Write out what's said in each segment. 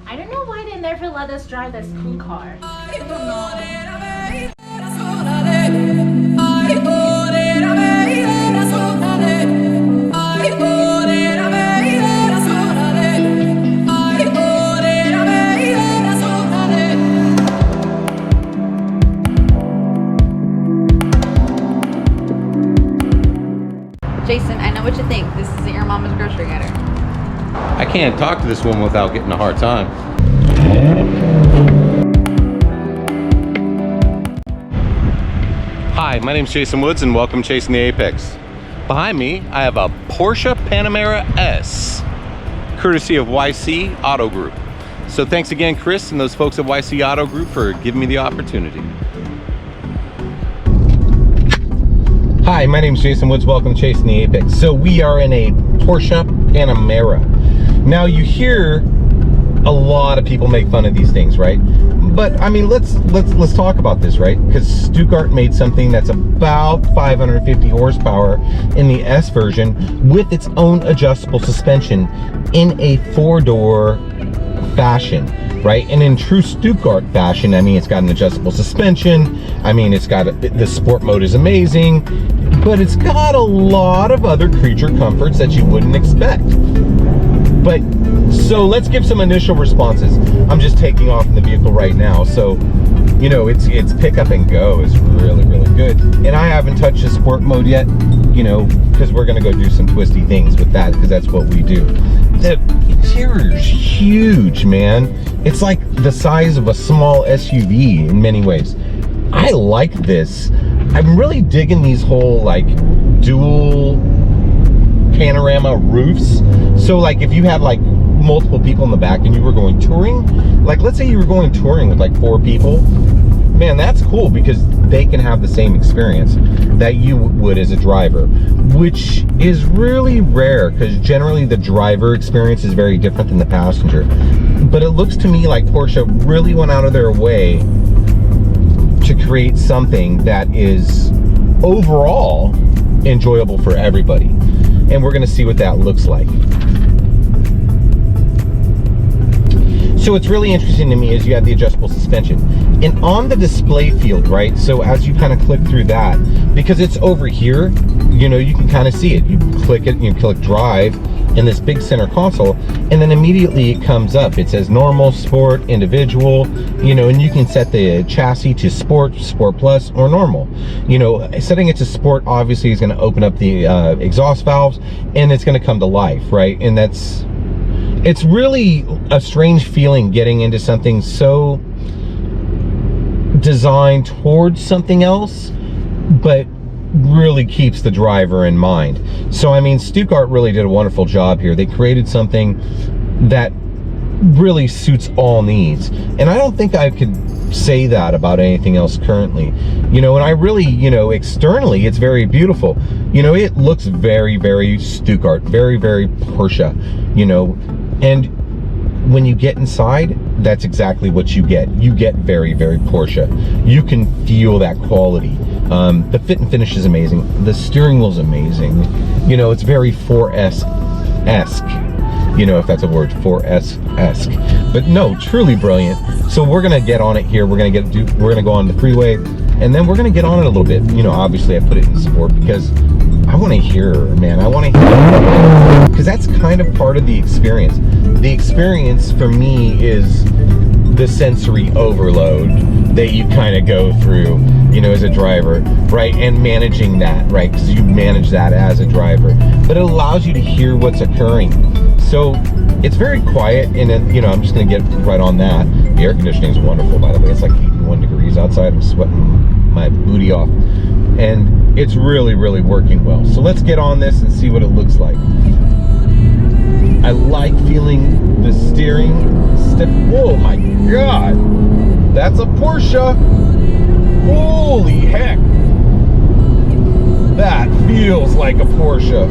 I don't know why they never let us drive this cool car. I don't know. Jason, I know what you think. This isn't your mama's grocery getter. I can't talk to this woman without getting a hard time. Hi, my name's Jason Woods and welcome to Chasing the Apex. Behind me, I have a Porsche Panamera S, courtesy of YC Autogroup. So thanks again, Chris and those folks at YC Autogroup for giving me the opportunity. Hi, my name's Jason Woods. Welcome to Chasing the Apex. So we are in a Porsche Panamera. Now you hear a lot of people make fun of these things, right? But I mean, let's talk about this, right? Because Stuttgart made something that's about 550 horsepower in the S version with its own adjustable suspension in a four-door fashion, right? And in true Stuttgart fashion, I mean, it's got an adjustable suspension. I mean, it's got the sport mode is amazing, but it's got a lot of other creature comforts that you wouldn't expect. But so let's give some initial responses. I'm just taking off in the vehicle right now, so you know it's pick up and go is really good. And I haven't touched the sport mode yet, you know, because we're gonna go do some twisty things with that, because that's what we do. The interior's huge, man. It's like the size of a small SUV in many ways. I like this. I'm really digging these whole like dual panorama roofs. So like if you had like multiple people in the back and you were going touring, like let's say you were going touring with like 4 people, man, that's cool because they can have the same experience that you would as a driver, which is really rare because generally the driver experience is very different than the passenger. But it looks to me like Porsche really went out of their way to create something that is overall enjoyable for everybody. And we're gonna see what that looks like. So what's really interesting to me is you have the adjustable suspension. And on the display field, right? So as you kind of click through that, because it's over here, you know, you can kind of see it. You click it, you click drive in this big center console, and then immediately it comes up. It says normal, sport, individual, you know, and you can set the chassis to sport, sport plus, or normal. You know, setting it to sport obviously is going to open up the exhaust valves, and it's going to come to life, right? And it's really a strange feeling getting into something so designed towards something else, but really keeps the driver in mind. So I mean, Stuttgart really did a wonderful job here. They created something that really suits all needs, and I don't think I could say that about anything else currently, you know. And I really, you know, externally it's very beautiful, you know. It looks very Stuttgart, very Porsche, you know. And when you get inside, that's exactly what you get. You get very Porsche. You can feel that quality. The fit and finish is amazing. The steering wheel's amazing. You know, it's very 4S-esque. You know, if that's a word, 4S-esque. But no, truly brilliant. So we're gonna get on it here. We're gonna go on the freeway, and then we're gonna get on it a little bit. You know, obviously I put it in sport because I want to hear, man. I want to hear, because that's kind of part of the experience. The experience for me is the sensory overload that you kind of go through, you know, as a driver, right? And managing that, right? Because you manage that as a driver, but it allows you to hear what's occurring. So it's very quiet, and then, you know, I'm just gonna get right on that. The air conditioning is wonderful, by the way. It's like 81 degrees outside. I'm sweating my booty off, and it's really working well. So let's get on this and see what it looks like. I like feeling the steering step. Oh my God, that's a Porsche. Holy heck, that feels like a Porsche.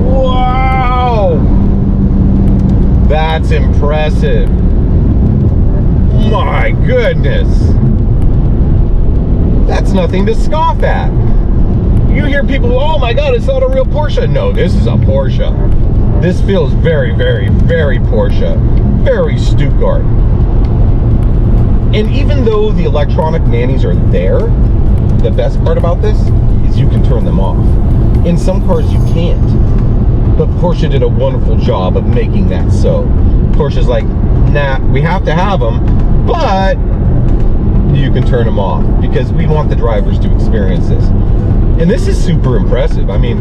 Wow, that's impressive. My goodness, that's nothing to scoff at. You hear people, oh my God, it's not a real Porsche. No, this is a Porsche. This feels very, very, very Porsche, very Stuttgart. And even though the electronic nannies are there, the best part about this is you can turn them off. In some cars you can't, but Porsche did a wonderful job of making that so. Porsche's like, nah, we have to have them, but you can turn them off because we want the drivers to experience this. And this is super impressive. I mean,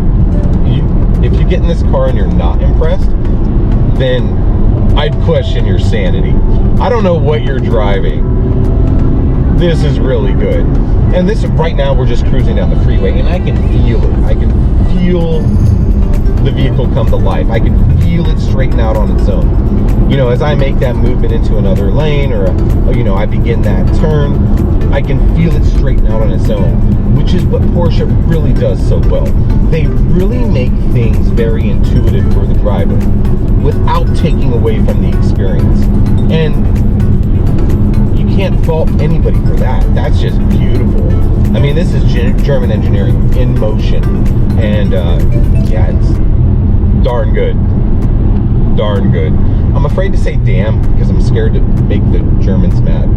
if you get in this car and you're not impressed, then I'd question your sanity. I don't know what you're driving. This is really good. And this, right now, we're just cruising down the freeway, and I can feel it. I can feel the vehicle come to life. I can feel it straighten out on its own. You know, as I make that movement into another lane, or you know, I begin that turn, I can feel it straighten out on its own, which is what Porsche really does so well. They really make things very intuitive for the driver without taking away from the experience. And you can't fault anybody for that. That's just beautiful. I mean, this is German engineering in motion. And yeah, it's darn good. Darn good. I'm afraid to say damn because I'm scared to make the Germans mad.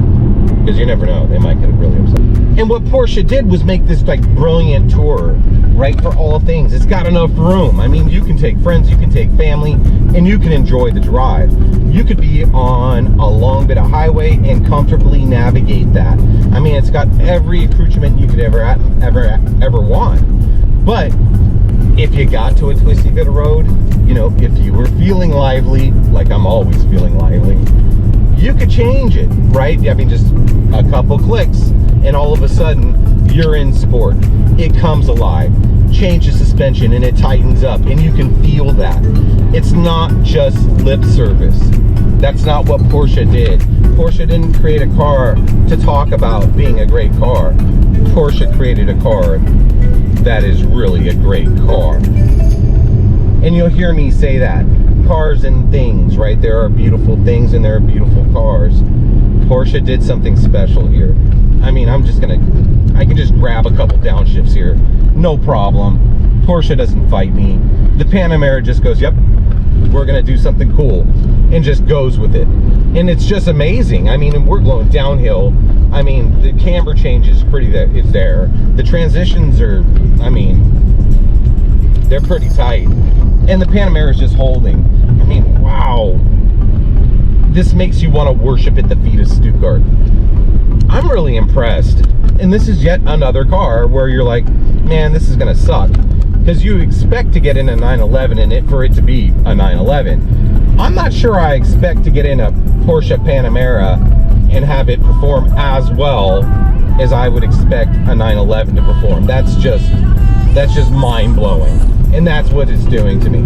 Because you never know, they might get really upset. And what Porsche did was make this like brilliant tour, right, for all things. It's got enough room. I mean, you can take friends, you can take family, and you can enjoy the drive. You could be on a long bit of highway and comfortably navigate that. I mean, it's got every accoutrement you could ever want. But if you got to a twisty bit of road, you know, if you were feeling lively, like I'm always feeling lively, you could change it, right? I mean, just a couple clicks, and all of a sudden, you're in sport. It comes alive, changes suspension, and it tightens up, and you can feel that. It's not just lip service. That's not what Porsche did. Porsche didn't create a car to talk about being a great car. Porsche created a car that is really a great car. And you'll hear me say that. Cars and things, right? There are beautiful things and there are beautiful cars. Porsche did something special here. I mean, I can just grab a couple downshifts here. No problem. Porsche doesn't fight me. The Panamera just goes, yep, we're gonna do something cool, and just goes with it. And it's just amazing. I mean, we're going downhill. I mean, the camber change is it's there. The transitions are, I mean, they're pretty tight. And the Panamera is just holding. I mean, wow. This makes you want to worship at the feet of Stuttgart. I'm really impressed. And this is yet another car where you're like, man, this is gonna suck. Because you expect to get in a 911 and for it to be a 911. I'm not sure I expect to get in a Porsche Panamera and have it perform as well as I would expect a 911 to perform. That's just mind-blowing. And that's what it's doing to me.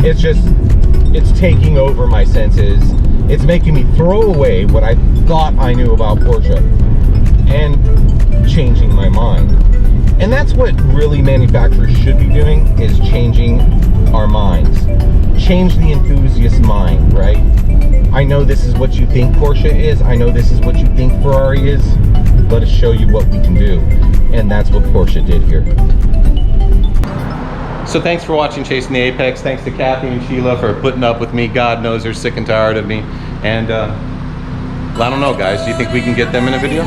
It's taking over my senses. It's making me throw away what I thought I knew about Porsche and changing my mind. And that's what really manufacturers should be doing, is changing our minds. Change the enthusiast mind, right? I know this is what you think Porsche is. I know this is what you think Ferrari is. Let us show you what we can do. And that's what Porsche did here. So thanks for watching Chasing the Apex. Thanks to Kathy and Sheila for putting up with me. God knows they're sick and tired of me. And I don't know, guys. Do you think we can get them in a video?